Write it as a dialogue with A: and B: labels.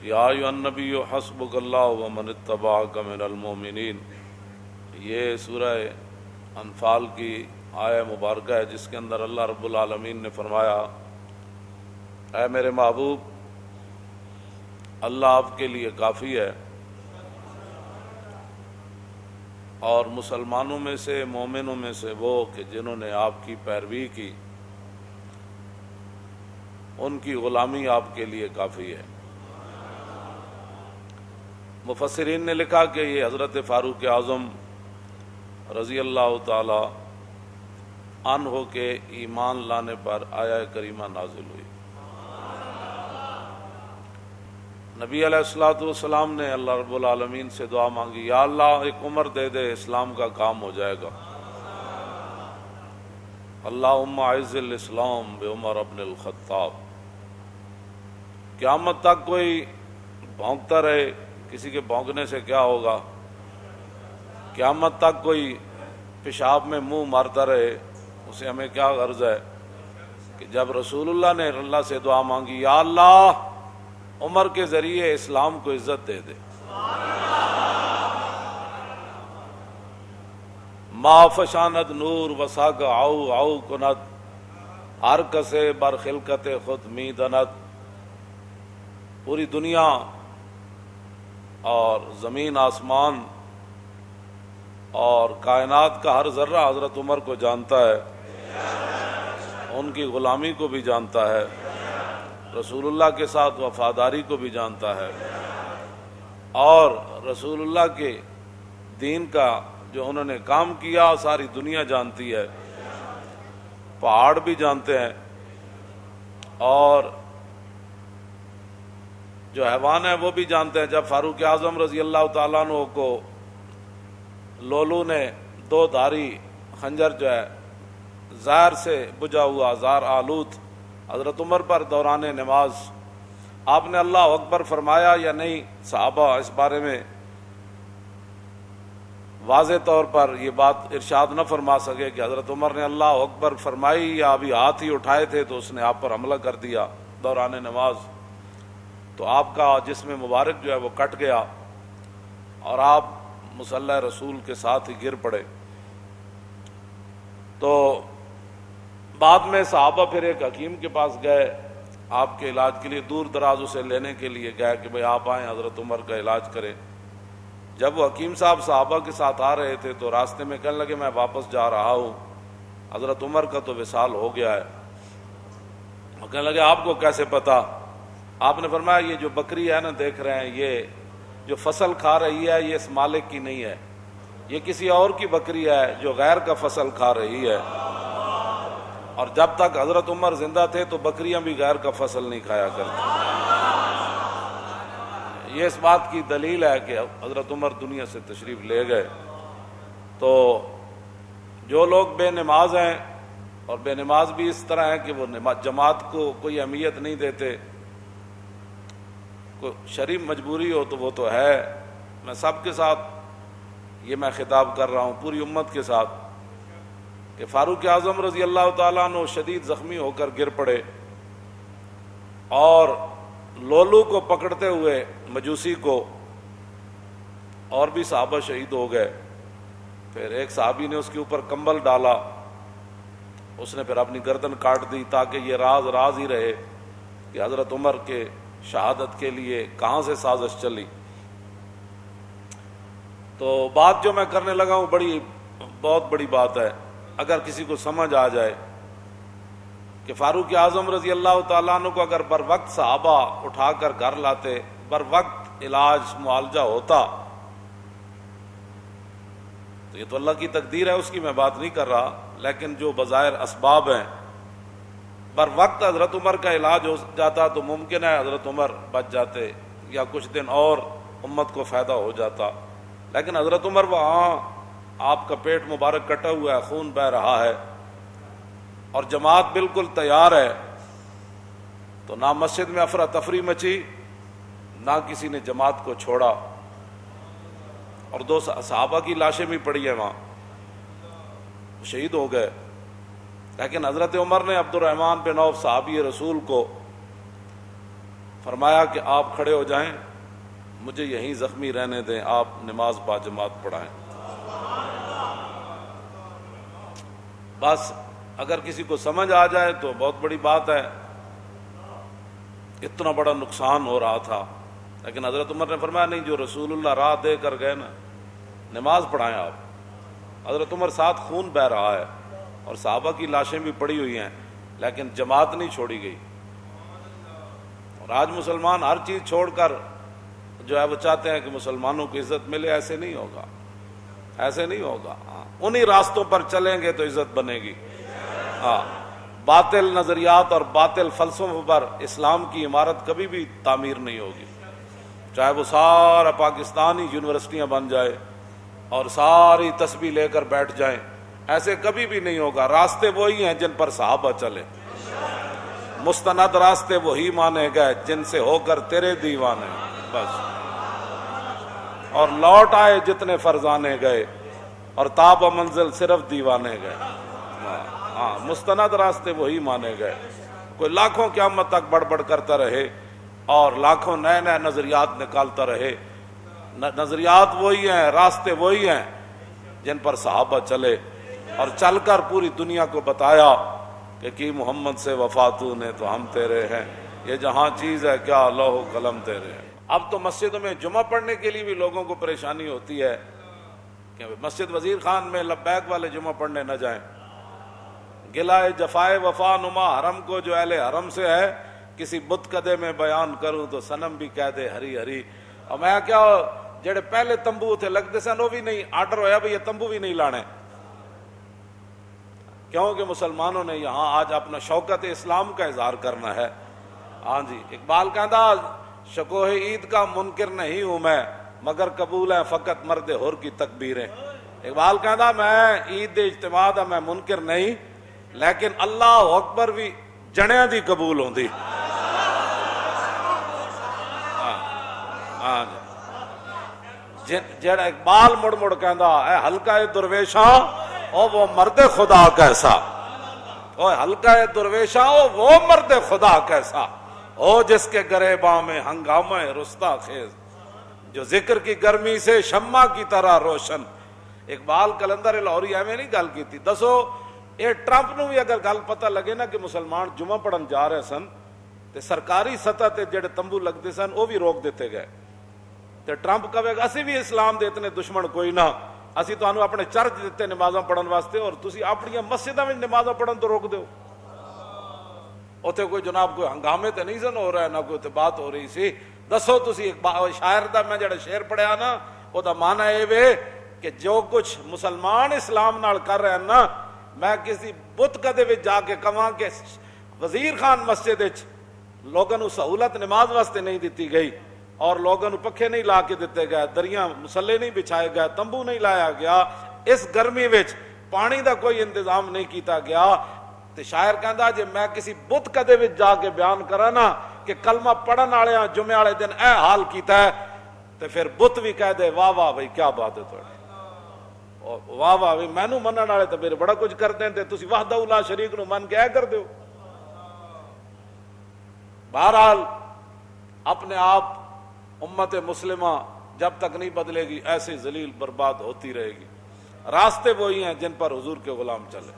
A: یا ایھا النبی حسبک اللہ ومن اتبعک من المؤمنین، یہ سورہ انفال کی آیہ مبارکہ ہے جس کے اندر اللہ رب العالمین نے فرمایا، اے میرے محبوب اللہ آپ کے لیے کافی ہے، اور مسلمانوں میں سے مومنوں میں سے وہ کہ جنہوں نے آپ کی پیروی کی ان کی غلامی آپ کے لیے کافی ہے۔ مفسرین نے لکھا کہ یہ حضرت فاروق اعظم رضی اللہ تعالی عنہ کے ایمان لانے پر آیہ کریمہ نازل ہوئی۔ نبی علیہ الصلوۃ والسلام نے اللہ رب العالمین سے دعا مانگی، یا اللہ ایک عمر دے دے، اسلام کا کام ہو جائے گا۔ اللہم اعز الاسلام بعمر ابن الخطاب۔ قیامت تک کوئی بھونکتا رہے، کسی کے بھونکنے سے کیا ہوگا؟ قیامت تک کوئی پیشاب میں منہ مارتا رہے، اسے ہمیں کیا غرض ہے؟ کہ جب رسول اللہ نے اللہ سے دعا مانگی، یا اللہ عمر کے ذریعے اسلام کو عزت دے دے۔ ما فشاند نور وساگ آؤ آؤ کنت، ہر کسے بر خلقت خود می دند۔ پوری دنیا اور زمین آسمان اور کائنات کا ہر ذرہ حضرت عمر کو جانتا ہے، ان کی غلامی کو بھی جانتا ہے، رسول اللہ کے ساتھ وفاداری کو بھی جانتا ہے، اور رسول اللہ کے دین کا جو انہوں نے کام کیا ساری دنیا جانتی ہے، پہاڑ بھی جانتے ہیں، اور جو حیوان ہے وہ بھی جانتے ہیں۔ جب فاروق اعظم رضی اللہ تعالیٰ عنہ کو لولو نے دو دھاری خنجر جو ہے زہر سے بجھا ہوا زہر آلود حضرت عمر پر دوران نماز، آپ نے اللہ اکبر فرمایا یا نہیں؟ صحابہ اس بارے میں واضح طور پر یہ بات ارشاد نہ فرما سکے کہ حضرت عمر نے اللہ اکبر فرمائی یا ابھی ہاتھ ہی اٹھائے تھے تو اس نے آپ پر حملہ کر دیا دوران نماز، تو آپ کا جسم مبارک جو ہے وہ کٹ گیا اور آپ مصلی رسول کے ساتھ ہی گر پڑے۔ تو بعد میں صحابہ پھر ایک حکیم کے پاس گئے آپ کے علاج کے لیے، دور دراز اسے لینے کے لیے گئے کہ بھئی آپ آئیں حضرت عمر کا علاج کریں۔ جب وہ حکیم صاحب صحابہ کے ساتھ آ رہے تھے تو راستے میں کہنے لگے میں واپس جا رہا ہوں، حضرت عمر کا تو وصال ہو گیا ہے۔ وہ کہنے لگے آپ کو کیسے پتا؟ آپ نے فرمایا یہ جو بکری ہے نا دیکھ رہے ہیں، یہ جو فصل کھا رہی ہے یہ اس مالک کی نہیں ہے، یہ کسی اور کی بکری ہے جو غیر کا فصل کھا رہی ہے۔ اور جب تک حضرت عمر زندہ تھے تو بکریاں بھی غیر کا فصل نہیں کھایا کرتی۔ یہ اس بات کی دلیل ہے کہ حضرت عمر دنیا سے تشریف لے گئے۔ تو جو لوگ بے نماز ہیں، اور بے نماز بھی اس طرح ہیں کہ وہ جماعت کو کوئی اہمیت نہیں دیتے، کوئی شرعی مجبوری ہو تو وہ تو ہے، میں سب کے ساتھ یہ میں خطاب کر رہا ہوں، پوری امت کے ساتھ، کہ فاروق اعظم رضی اللہ تعالیٰ عنہ شدید زخمی ہو کر گر پڑے، اور لولو کو پکڑتے ہوئے مجوسی کو، اور بھی صحابہ شہید ہو گئے۔ پھر ایک صحابی نے اس کے اوپر کمبل ڈالا، اس نے پھر اپنی گردن کاٹ دی تاکہ یہ راز راز ہی رہے کہ حضرت عمر کے شہادت کے لیے کہاں سے سازش چلی۔ تو بات جو میں کرنے لگا ہوں بہت بڑی بات ہے، اگر کسی کو سمجھ آ جائے کہ فاروق اعظم رضی اللہ تعالیٰ عنہ کو اگر بر وقت صحابہ اٹھا کر گھر لاتے، بر وقت علاج معالجہ ہوتا، تو یہ تو اللہ کی تقدیر ہے، اس کی میں بات نہیں کر رہا، لیکن جو بظاہر اسباب ہیں، بر وقت حضرت عمر کا علاج ہو جاتا تو ممکن ہے حضرت عمر بچ جاتے یا کچھ دن اور امت کو فائدہ ہو جاتا، لیکن حضرت عمر وہاں آپ کا پیٹ مبارک کٹا ہوا ہے، خون بہہ رہا ہے، اور جماعت بالکل تیار ہے، تو نہ مسجد میں افراتفری مچی، نہ کسی نے جماعت کو چھوڑا، اور دو صحابہ کی لاشیں بھی پڑی ہیں وہاں، شہید ہو گئے۔ لیکن حضرت عمر نے عبد الرحمن بن عوف صحابی رسول کو فرمایا کہ آپ کھڑے ہو جائیں، مجھے یہیں زخمی رہنے دیں، آپ نماز با جماعت پڑھائیں۔ بس اگر کسی کو سمجھ آ جائے تو بہت بڑی بات ہے۔ اتنا بڑا نقصان ہو رہا تھا، لیکن حضرت عمر نے فرمایا نہیں، جو رسول اللہ راہ دے کر گئے نا، نماز پڑھائیں آپ۔ حضرت عمر ساتھ خون بہہ رہا ہے اور صحابہ کی لاشیں بھی پڑی ہوئی ہیں، لیکن جماعت نہیں چھوڑی گئی۔ اور آج مسلمان ہر چیز چھوڑ کر جو ہے وہ چاہتے ہیں کہ مسلمانوں کو عزت ملے، ایسے نہیں ہوگا، ایسے نہیں ہوگا۔ انہی راستوں پر چلیں گے تو عزت بنے گی۔ باطل نظریات اور باطل فلسفوں پر اسلام کی عمارت کبھی بھی تعمیر نہیں ہوگی، چاہے وہ سارا پاکستانی یونیورسٹیاں بن جائے اور ساری تسبیح لے کر بیٹھ جائیں، ایسے کبھی بھی نہیں ہوگا۔ راستے وہی ہیں جن پر صحابہ چلے، مستند راستے وہی مانے گئے جن سے ہو کر تیرے دیوانے، بس۔ اور لوٹ آئے جتنے فرزانے گئے اور تاب منزل صرف دیوانے گئے۔ مستند راستے وہی مانے گئے۔ کوئی لاکھوں قیامت تک بڑبڑ کرتا رہے اور لاکھوں نئے نئے نظریات نکالتا رہے، نظریات وہی ہیں، راستے وہی ہیں جن پر صحابہ چلے اور چل کر پوری دنیا کو بتایا کہ کی محمد سے وفاتوں نے تو ہم تیرے ہیں، یہ جہاں چیز ہے کیا لوح و قلم تیرے ہیں۔ اب تو مسجدوں میں جمعہ پڑھنے کے لیے بھی لوگوں کو پریشانی ہوتی ہے کہ مسجد وزیر خان میں لبیک والے جمعہ پڑھنے نہ جائیں۔ گلائے جفائے وفا نما حرم کو جو اہل حرم سے ہے، کسی بت کدے میں بیان کروں تو صنم بھی کہہ دے ہری ہری۔ اور میں کیا جڑے پہلے تمبو تھے لگتے سن وہ بھی نہیں، آرڈر ہویا بھی یہ تمبو بھی نہیں لانے، کیونکہ مسلمانوں نے یہاں آج اپنا شوکت اسلام کا اظہار کرنا ہے۔ ہاں جی، اقبال کہتا شکوہ عید کا منکر نہیں ہوں میں، مگر قبول ہے فقط مرد حر کی تکبیریں۔ اقبال کہتا میں عید اجتماع دا میں منکر نہیں، لیکن اللہ اکبر بھی جنیاں دی قبول ہوندی۔ جڑا اقبال مڑ مڑ کہندا اے حلقہ درویشاں او وہ مرد خدا کیسا، او حلقہ درویشاں او وہ مرد خدا کیسا، او جس کے گریباں میں ہنگامہ رستا خیز، جو ذکر کی گرمی سے شمع کی طرح روشن۔ اقبال کلندر لاہوری ایویں نہیں گل کیتی۔ دسو یہ ٹرمپ نو بھی اگر گل پتہ لگے نا کہ مسلمان جمعہ پڑھن جا رہے سن تے سرکاری سطح تے جڑے تمبو لگتے سن وہ بھی روک دیتے گئے، تے ٹرمپ کہے گا اسی بھی اسلام دے اتنے دشمن کوئی نہ، اسی تانوں اپنے چرچ دیتے نمازاں پڑھن واسطے اور تسی اپنی مسجداں وچ نمازاں پڑھن تو روک دیو۔ اوتھے کوئی جناب کوئی ہنگامے تے نہیں سن ہو رہا، نہ کوئی تے بات ہو رہی سی۔ دسو تسی ایک شاعر دا میں جڑا شعر پڑھیا نا او دا معنی اے وے کہ جو کچھ مسلمان اسلام نال کر رہے ہیں نا، میں کسی بت کدے وچ جا کے کہاں کہ وزیر خان مسجد وچ لوگوں نو سہولت نماز واسطے نہیں دیتی گئی اور لوگوں نو پکھے نہیں لا کے دیتے گئے، دریاں مسلے نہیں بچھائے گئے، تمبو نہیں لایا گیا، اس گرمی وچ پانی دا کوئی انتظام نہیں کیتا گیا، تے شاعر کہندا جے میں کسی بت کدے وچ جا کے بیان کراں نا کہ کلمہ پڑھن والے جمعے والے دن اے حال کیتا ہے، تے پھر بت بھی کہہ دے واہ واہ بھائی کیا بات ہے تھوڑی، واہ واہ بھی مینوں منن والے تے میرے بڑا کچھ کردے تے تسی وحدہ لا شریک نو من کے اے کر دیو۔ بہرحال اپنے آپ امت مسلمہ جب تک نہیں بدلے گی ایسے ذلیل برباد ہوتی رہے گی۔ راستے وہی ہیں جن پر حضور کے غلام چلے۔